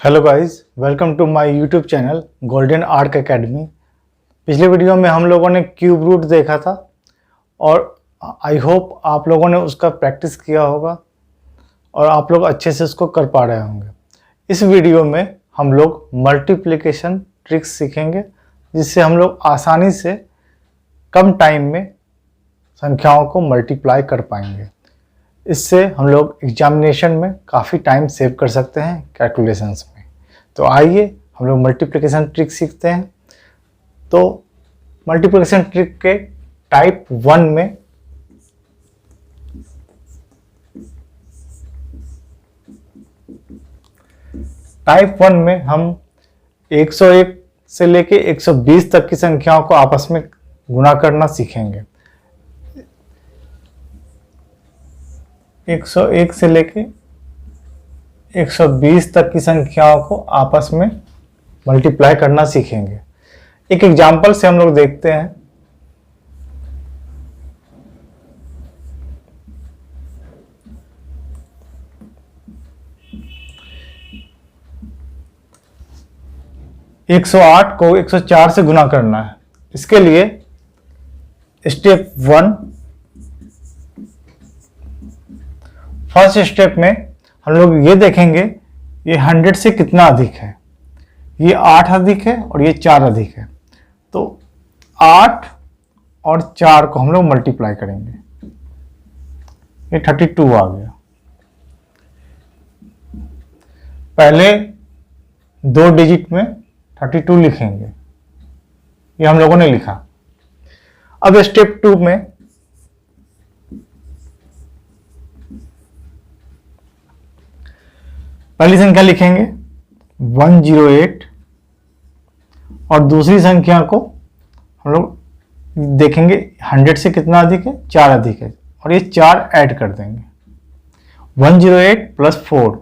Hello guys, welcome to my YouTube channel Golden Arc Academy. पिछले video में हम लोगों ने क्यूब रूट देखा था और आई होप आप लोगों ने उसका प्रैक्टिस किया होगा और आप लोग अच्छे से उसको कर पा रहे होंगे। इस वीडियो में हम लोग मल्टीप्लिकेशन ट्रिक्स सीखेंगे, जिससे हम लोग आसानी से कम टाइम में संख्याओं को मल्टीप्लाई कर पाएंगे। इससे हम लोग एग्जामिनेशन में काफ़ी टाइम सेव कर सकते हैं कैलकुलेशंस में। तो आइए हम लोग मल्टीप्लिकेशन ट्रिक सीखते हैं। तो मल्टीप्लिकेशन ट्रिक के टाइप 1 में हम 101 से लेके 120 तक की संख्याओं को आपस में गुणा करना सीखेंगे। 101 से लेके 120 तक की संख्याओं को आपस में मल्टीप्लाई करना सीखेंगे। एक एग्जाम्पल से हम लोग देखते हैं। एक 108 को 104 से गुना करना है। इसके लिए स्टेप 1, फर्स्ट स्टेप में हम लोग ये देखेंगे ये 100 से कितना अधिक है। ये 8 अधिक है और ये 4 अधिक है। तो 8 और 4 को हम लोग मल्टीप्लाई करेंगे। ये 32 आ गया। पहले 2 डिजिट में 32 लिखेंगे, ये हम लोगों ने लिखा। अब स्टेप 2 में पहली संख्या लिखेंगे 108 और दूसरी संख्या को हम लोग देखेंगे 100 से कितना अधिक है, 4 अधिक है, और ये 4 ऐड कर देंगे। 108 प्लस 4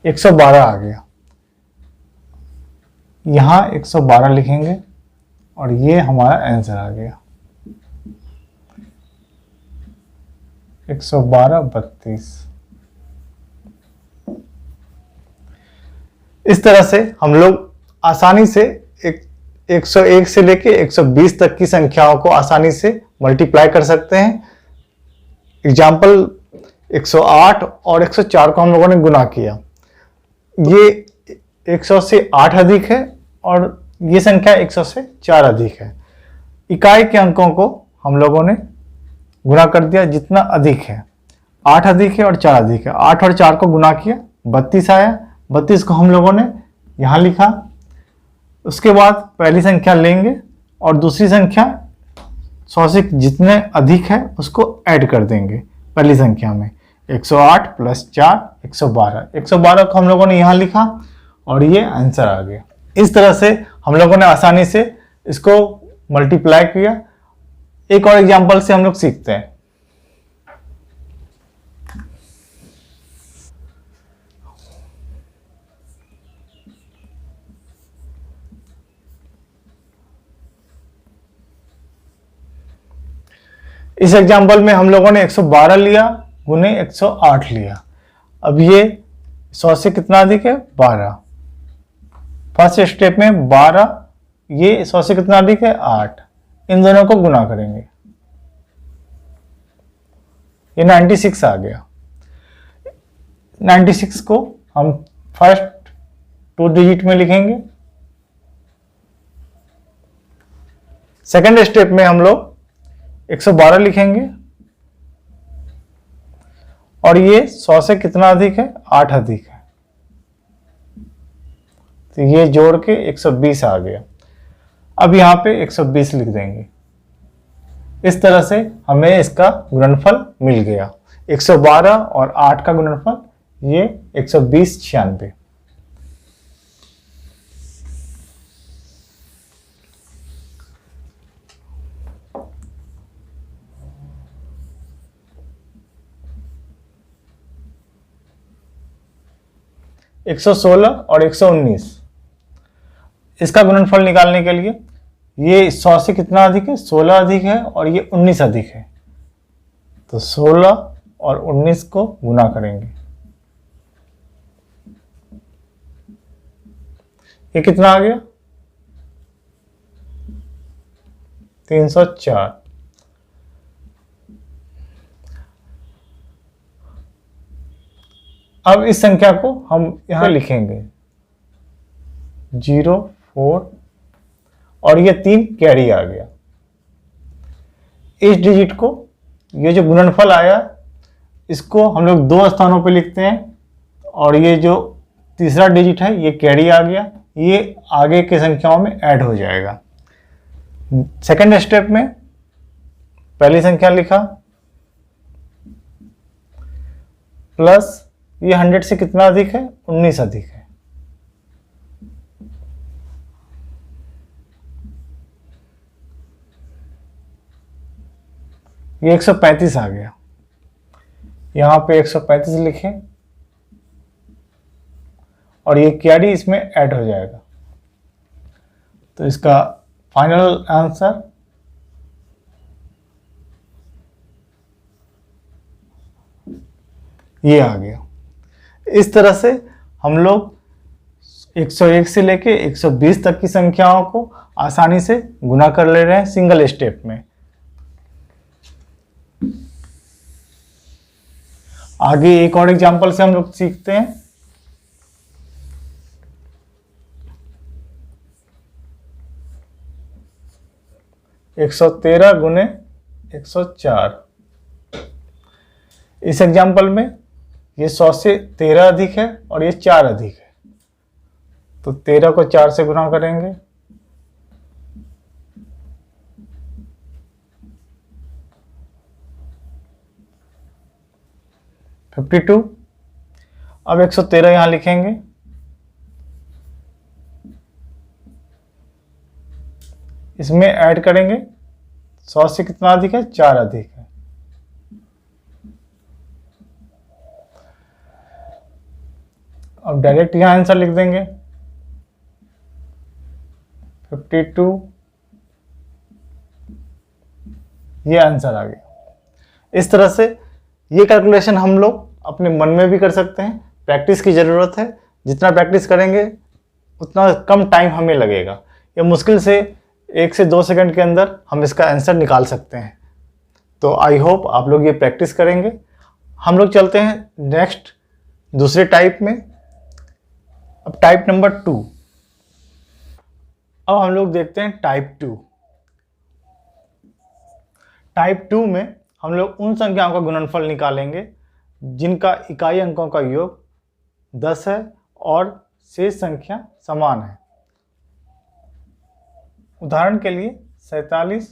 112 आ गया। यहां 112 लिखेंगे और ये हमारा आंसर आ गया। 112 32। इस तरह से हम लोग आसानी से 101 से लेके 120 तक की संख्याओं को आसानी से मल्टीप्लाई कर सकते हैं। एग्जाम्पल 108 और 104 को हम लोगों ने गुना किया। ये 100 से 8 अधिक है और ये संख्या 100 से 4 अधिक है। इकाई के अंकों को हम लोगों ने गुना कर दिया जितना अधिक है। 8 अधिक है और 4 अधिक है। 8 और 4 को गुना किया, 32 आया। 32 को हम लोगों ने यहाँ लिखा। उसके बाद पहली संख्या लेंगे और दूसरी संख्या 100 से जितने अधिक है उसको ऐड कर देंगे पहली संख्या में। 108 प्लस 4 112। 112 को हम लोगों ने यहाँ लिखा और ये आंसर आ गया। इस तरह से हम लोगों ने आसानी से इसको मल्टीप्लाई किया। एक और एग्जांपल से हम लोग सीखते हैं। इस एग्जांपल में हम लोगों ने 112 लिया गुने 108 लिया। अब ये 100 से कितना अधिक है, 12। फर्स्ट स्टेप में 12, ये 100 से कितना अधिक है, 8। इन दोनों को गुना करेंगे, ये 96 आ गया। 96 को हम फर्स्ट 2 डिजिट में लिखेंगे। सेकंड स्टेप में हम लोग 112 लिखेंगे और ये 100 से कितना अधिक है, 8 अधिक है। तो ये जोड़ के 120 आ गया। अब यहाँ पे 120 लिख देंगे। इस तरह से हमें इसका गुणनफल मिल गया। 112 और 8 का गुणनफल ये 120 96। एक 116 और 119, इसका गुणनफल निकालने के लिए ये 100 से कितना अधिक है, 16 अधिक है और ये 19 अधिक है। तो 16 और 19 को गुना करेंगे, ये कितना आ गया 304। अब इस संख्या को हम यहां लिखेंगे 0 4 और ये 3 कैरी आ गया। इस डिजिट को, ये जो गुणनफल आया, इसको हम लोग 2 स्थानों पे लिखते हैं और ये जो तीसरा डिजिट है ये कैरी आ गया, ये आगे के संख्याओं में ऐड हो जाएगा। सेकंड स्टेप में पहली संख्या लिखा प्लस ये 100 से कितना अधिक है 19 अधिक है, ये 135 आ गया। यहां पे 135 लिखें और ये कैरी इसमें ऐड हो जाएगा। तो इसका फाइनल आंसर ये आ गया। इस तरह से हम लोग 101 से लेके 120 तक की संख्याओं को आसानी से गुना कर ले रहे हैं सिंगल स्टेप में। आगे एक और एग्जांपल से हम लोग सीखते हैं। एक 113 गुने 104। इस एग्जांपल में ये 100 से 13 अधिक है और ये 4 अधिक है, तो 13 को 4 से गुना करेंगे। $52। अब 113 यहां लिखेंगे, इसमें ऐड करेंगे। 100 से कितना अधिक है 4 अधिक है। अब डायरेक्ट यहां आंसर लिख देंगे 52, ये आंसर आ गया। इस तरह से ये कैलकुलेशन हम लोग अपने मन में भी कर सकते हैं। प्रैक्टिस की ज़रूरत है, जितना प्रैक्टिस करेंगे उतना कम टाइम हमें लगेगा। ये मुश्किल से 1 से 2 सेकंड के अंदर हम इसका आंसर निकाल सकते हैं। तो आई होप आप लोग ये प्रैक्टिस करेंगे। हम लोग चलते हैं नेक्स्ट दूसरे टाइप में। अब टाइप नंबर 2। अब हम लोग देखते हैं टाइप 2। टाइप 2 में हम लोग उन संख्याओं का गुणनफल निकालेंगे जिनका इकाई अंकों का योग 10 है और शेष संख्या समान है। उदाहरण के लिए 47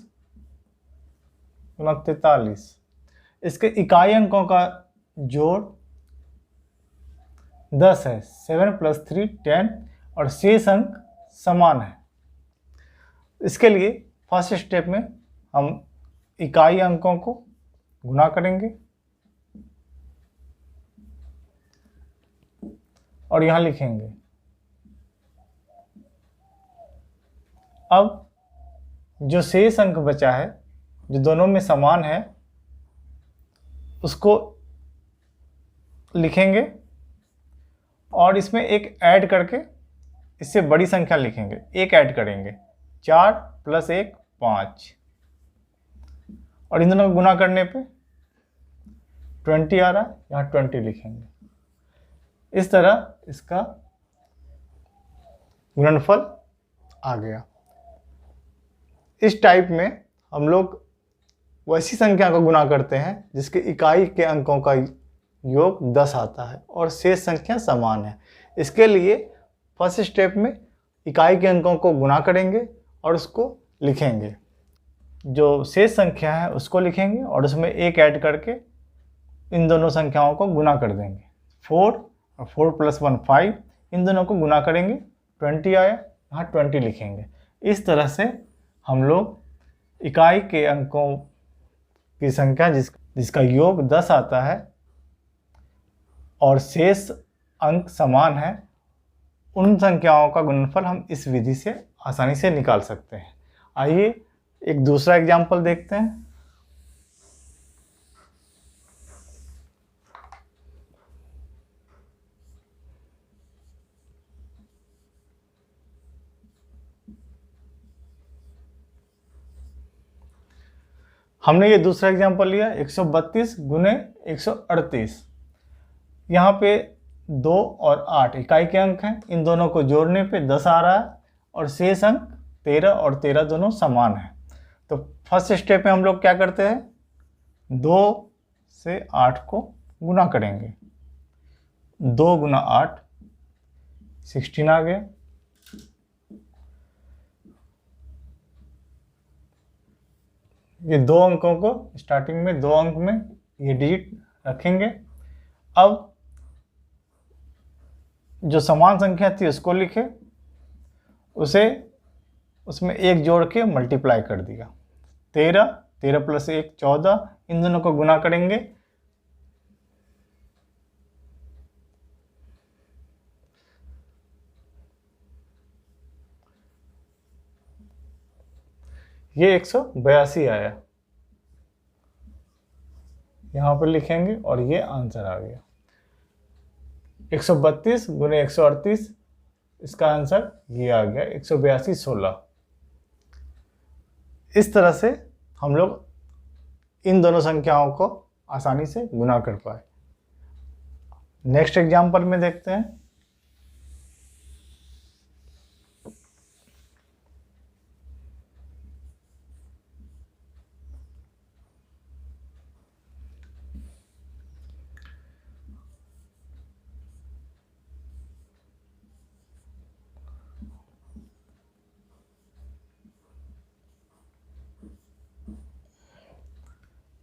× 43, इसके इकाई अंकों का जोड़ 10 है, 7 + 3 10 और शेष अंक समान है। इसके लिए फर्स्ट स्टेप में हम इकाई अंकों को गुणा करेंगे और यहां लिखेंगे। अब जो शेष अंक बचा है, जो दोनों में समान है, उसको लिखेंगे और इसमें एक ऐड करके इससे बड़ी संख्या लिखेंगे, एक ऐड करेंगे। 4 + 1 5 और इन दोनों को गुना करने पे 20 आ रहा है, यहाँ 20 लिखेंगे। इस तरह इसका गुणनफल आ गया। इस टाइप में हम लोग वैसी संख्या को गुना करते हैं जिसके इकाई के अंकों का योग 10 आता है और शेष संख्या समान है। इसके लिए फर्स्ट स्टेप में इकाई के अंकों को गुना करेंगे और उसको लिखेंगे। जो शेष संख्या है उसको लिखेंगे और उसमें एक ऐड करके इन दोनों संख्याओं को गुना कर देंगे। 4 और 4 + 1 5, इन दोनों को गुना करेंगे, 20 आया, यहाँ 20 लिखेंगे। इस तरह से हम लोग इकाई के अंकों की संख्या जिसका योग 10 आता है और शेष अंक समान है, उन संख्याओं का गुणनफल हम इस विधि से आसानी से निकाल सकते हैं। आइए एक दूसरा एग्जाम्पल देखते हैं। हमने ये दूसरा एग्जाम्पल लिया 132 गुने 138। यहाँ पे 2 और 8 इकाई के अंक हैं, इन दोनों को जोड़ने पे 10 आ रहा है और शेष अंक 13 और 13 दोनों समान हैं। तो फर्स्ट स्टेप में हम लोग क्या करते हैं, 2 से 8 को गुना करेंगे। 2 गुना 8 16 आ गया। ये 2 अंकों को स्टार्टिंग में 2 अंक में ये डिजिट रखेंगे। अब जो समान संख्या थी उसको लिखे, उसे उसमें 1 जोड़ के मल्टीप्लाई कर दिया। 13, 13 प्लस 1 14, इन दोनों को गुना करेंगे। ये 182 आया, यहाँ पर लिखेंगे और ये आंसर आ गया। 132 गुने 138, इसका आंसर ये आ गया 182 16। इस तरह से हम लोग इन दोनों संख्याओं को आसानी से गुना कर पाए। नेक्स्ट एग्जाम्पल में देखते हैं।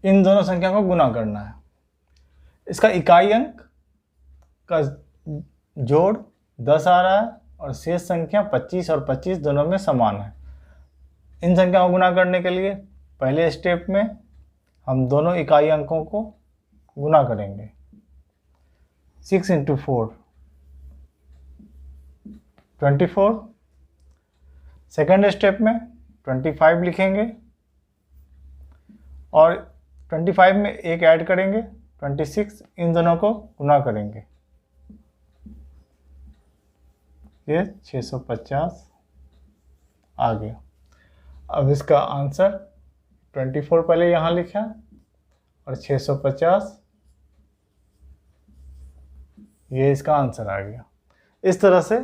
इन दोनों संख्या को गुना करना है। इसका इकाई अंक का जोड़ 10 आ रहा है और शेष संख्या 25 और 25 दोनों में समान है। इन संख्याओं को गुना करने के लिए पहले स्टेप में हम दोनों इकाई अंकों को गुना करेंगे। 6 × 4 24। सेकेंड स्टेप में 25 लिखेंगे और 25 में एक ऐड करेंगे 26, इन दोनों को गुना करेंगे। ये 650 आ गया। अब इसका आंसर 24 पहले यहाँ लिखा और 650, ये इसका आंसर आ गया। इस तरह से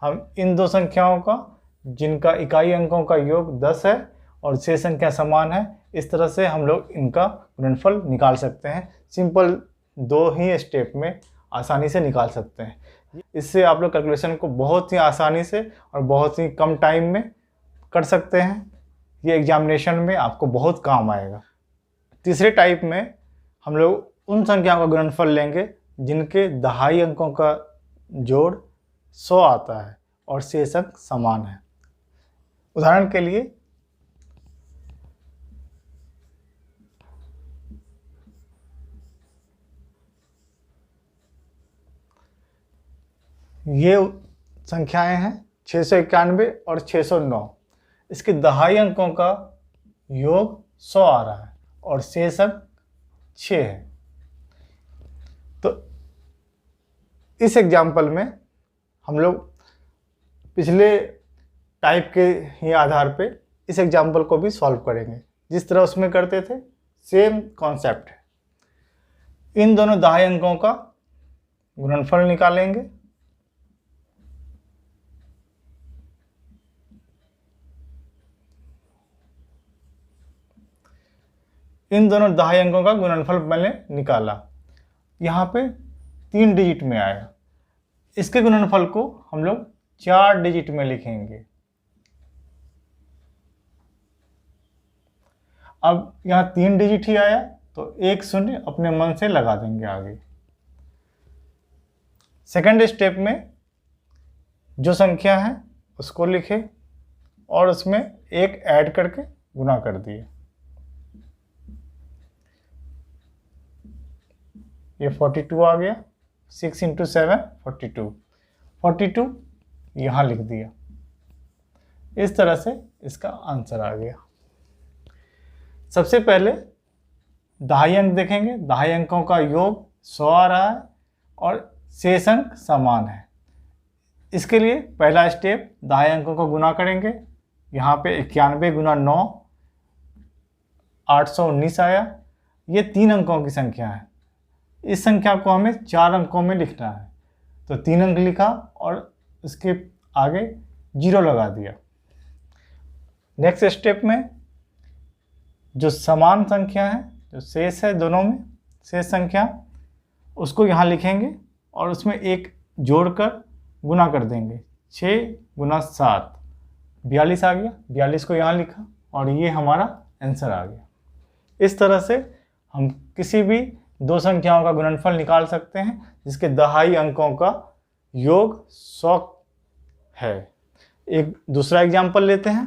हम इन दो संख्याओं का, जिनका इकाई अंकों का योग 10 है और शेष संख्या समान है, इस तरह से हम लोग इनका गुणनफल निकाल सकते हैं। सिंपल 2 ही स्टेप में आसानी से निकाल सकते हैं। इससे आप लोग कैलकुलेशन को बहुत ही आसानी से और बहुत ही कम टाइम में कर सकते हैं। ये एग्जामिनेशन में आपको बहुत काम आएगा। तीसरे टाइप में हम लोग उन संख्याओं का गुणनफल लेंगे जिनके दहाई अंकों का जोड़ 100 आता है और शेष अंक समान है। उदाहरण के लिए ये संख्याएं हैं 691 और 609। इसके दहाई अंकों का योग 100 आ रहा है और शेष अंक 6 है। तो इस एग्जाम्पल में हम लोग पिछले टाइप के ही आधार पे इस एग्जाम्पल को भी सॉल्व करेंगे। जिस तरह उसमें करते थे सेम कॉन्सेप्ट है। इन दोनों दहाई अंकों का गुणनफल निकालेंगे। इन दोनों दहाई अंकों का गुणनफल मैंने निकाला, यहाँ पे 3 डिजिट में आया। इसके गुणनफल को हम लोग 4 डिजिट में लिखेंगे। अब यहाँ 3 डिजिट ही आया तो 1 शून्य अपने मन से लगा देंगे आगे। सेकंड स्टेप में जो संख्या है उसको लिखे और उसमें 1 ऐड करके गुना कर दिए। ये 42 आ गया। 6 × 7 42, 42 यहाँ लिख दिया। इस तरह से इसका आंसर आ गया। सबसे पहले दहाई अंक देखेंगे। दहाई अंकों का योग 100 आ रहा है और शेष अंक समान है। इसके लिए पहला स्टेप दहाई अंकों को गुना करेंगे। यहाँ पे 91 × 9 819 आया। ये 3 अंकों की संख्या है। इस संख्या को हमें 4 अंकों में लिखना है, तो 3 अंक लिखा और इसके आगे 0 लगा दिया। नेक्स्ट स्टेप में जो समान संख्या है, जो शेष है दोनों में, शेष संख्या, उसको यहाँ लिखेंगे और उसमें 1 जोड़कर गुना कर देंगे। 6 × 7 42 आ गया। 42 को यहाँ लिखा और ये हमारा आंसर आ गया। इस तरह से हम किसी भी 2 संख्याओं का गुणनफल निकाल सकते हैं जिसके दहाई अंकों का योग 100 है। एक दूसरा एग्जाम्पल लेते हैं।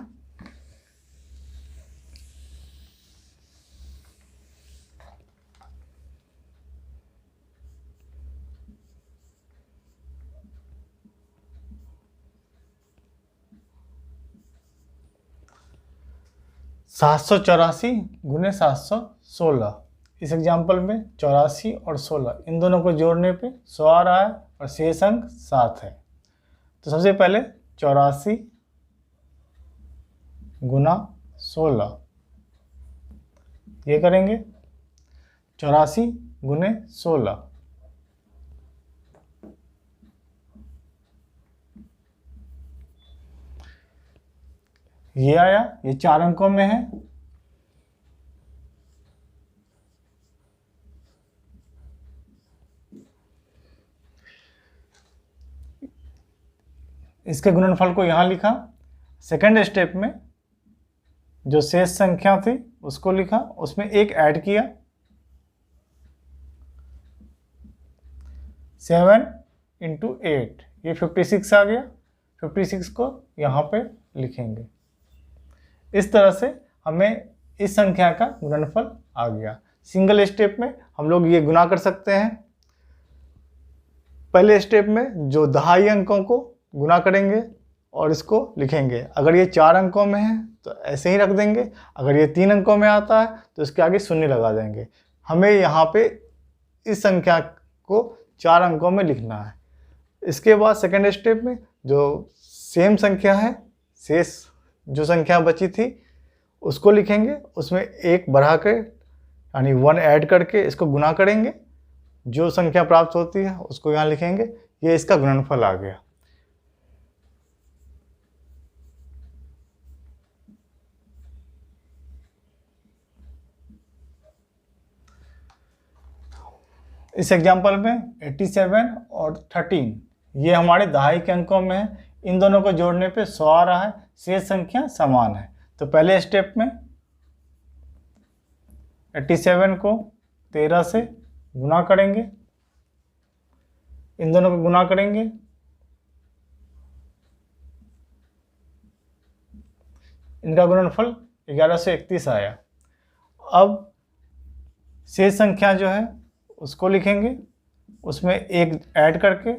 सात 784 × 716। इस एग्जाम्पल में 84 और 16 इन दोनों को जोड़ने पे 100 आ रहा है और शेष अंक 7 है। तो सबसे पहले 84 × 16 ये करेंगे। 84 × 16 ये आया। ये 4 अंकों में है। इसके गुणनफल को यहाँ लिखा। सेकंड स्टेप में जो शेष संख्या थी उसको लिखा, उसमें 1 ऐड किया। 7 × 8 ये 56 आ गया। 56 को यहाँ पे लिखेंगे। इस तरह से हमें इस संख्या का गुणनफल आ गया। सिंगल स्टेप में हम लोग ये गुना कर सकते हैं। पहले स्टेप में जो दहाई अंकों को गुना करेंगे और इसको लिखेंगे। अगर ये 4 अंकों में है तो ऐसे ही रख देंगे। अगर ये 3 अंकों में आता है तो इसके आगे 0 लगा देंगे। हमें यहाँ पे इस संख्या को 4 अंकों में लिखना है। इसके बाद सेकंड स्टेप में जो सेम संख्या है, शेष जो संख्या बची थी उसको लिखेंगे। उसमें 1 बढ़ा के यानी 1 ऐड करके इसको गुना करेंगे। जो संख्या प्राप्त होती है उसको यहाँ लिखेंगे। ये इसका गुणनफल आ गया। इस एग्जाम्पल में 87 और 13 ये हमारे दहाई के अंकों में है। इन दोनों को जोड़ने पे 100 आ रहा है। शेष संख्या समान है। तो पहले स्टेप में 87 को 13 से गुना करेंगे। इन दोनों को गुना करेंगे। इनका गुणनफल 1131 आया। अब शेष संख्या जो है उसको लिखेंगे। उसमें 1 ऐड करके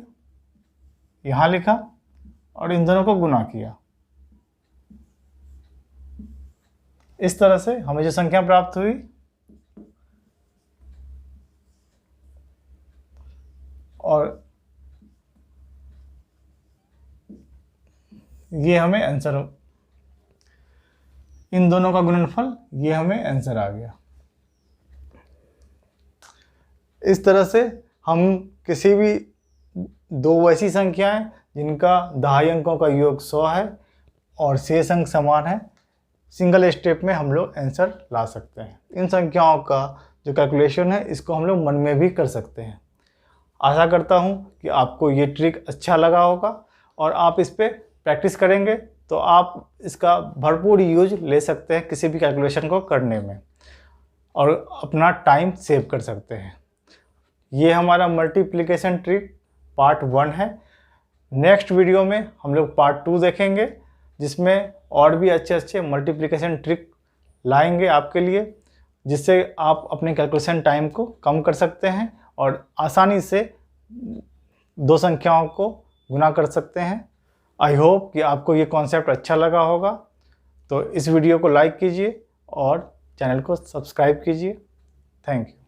यहाँ लिखा और इन दोनों को गुना किया। इस तरह से हमें जो संख्या प्राप्त हुई और ये हमें आंसर, इन दोनों का गुणनफल ये हमें आंसर आ गया। इस तरह से हम किसी भी 2 वैसी संख्याएं जिनका दहाई अंकों का योग 100 है और शेष अंक समान है, सिंगल स्टेप में हम लोग आंसर ला सकते हैं। इन संख्याओं का जो कैलकुलेशन है इसको हम लोग मन में भी कर सकते हैं। आशा करता हूँ कि आपको ये ट्रिक अच्छा लगा होगा और आप इस पर प्रैक्टिस करेंगे तो आप इसका भरपूर यूज ले सकते हैं किसी भी कैलकुलेशन को करने में और अपना टाइम सेव कर सकते हैं। ये हमारा मल्टीप्लिकेशन ट्रिक पार्ट 1 है। नेक्स्ट वीडियो में हम लोग पार्ट 2 देखेंगे जिसमें और भी अच्छे अच्छे मल्टीप्लिकेशन ट्रिक लाएंगे आपके लिए, जिससे आप अपने कैलकुलेशन टाइम को कम कर सकते हैं और आसानी से 2 संख्याओं को गुना कर सकते हैं। आई होप कि आपको ये कॉन्सेप्ट अच्छा लगा होगा। तो इस वीडियो को लाइक कीजिए और चैनल को सब्सक्राइब कीजिए। Thank you.